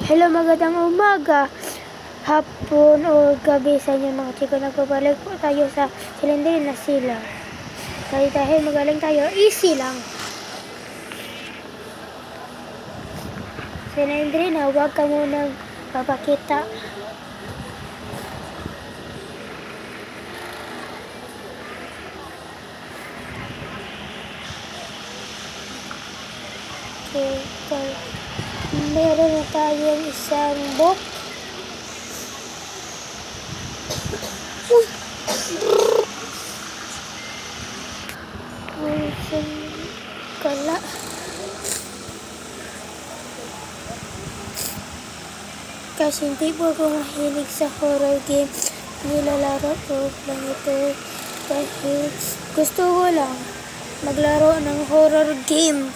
Hello, magandang umaga, hapon o gabi sa inyo mga chiko. Nagbabalik po tayo sa silindrin na sila. Dahil magaling tayo, easy lang. Silindrin na huwag ka muna papakita. Okay, meron na tayong isang book. Kala. Kasi hindi po ako mahilig sa horror game. Nilalaro ko lang ito dahil gusto ko lang maglaro ng horror game.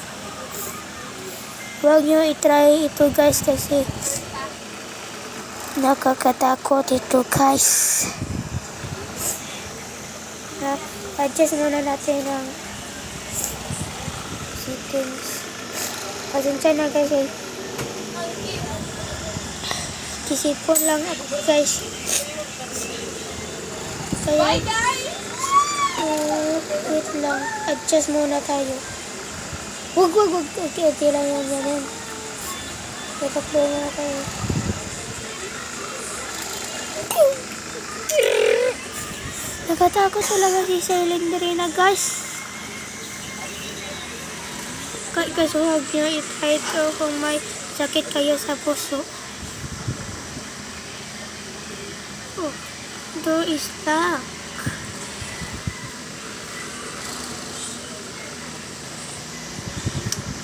Huwag nyo itry ito guys kasi nakakatakot ito guys. Adjust muna natin ang settings. Pasensya na kasi kisipon lang ako guys. Kaya wait lang, adjust muna tayo. Wag. Okay lang yan. Itakbo muna tayo. Nakatakot talaga si Silindrina guys. Kaso huwag nyo itry ito kung may sakit kayo sa puso. Oh, door is locked.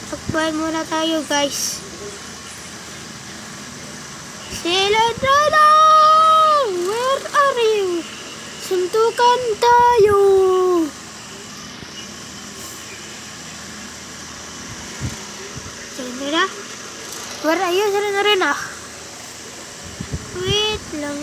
Takbuhan muna tayo guys. Silindrina! Where are you? Suntukan tayo! Silindrina? Where are you, Silindrina? Wait lang.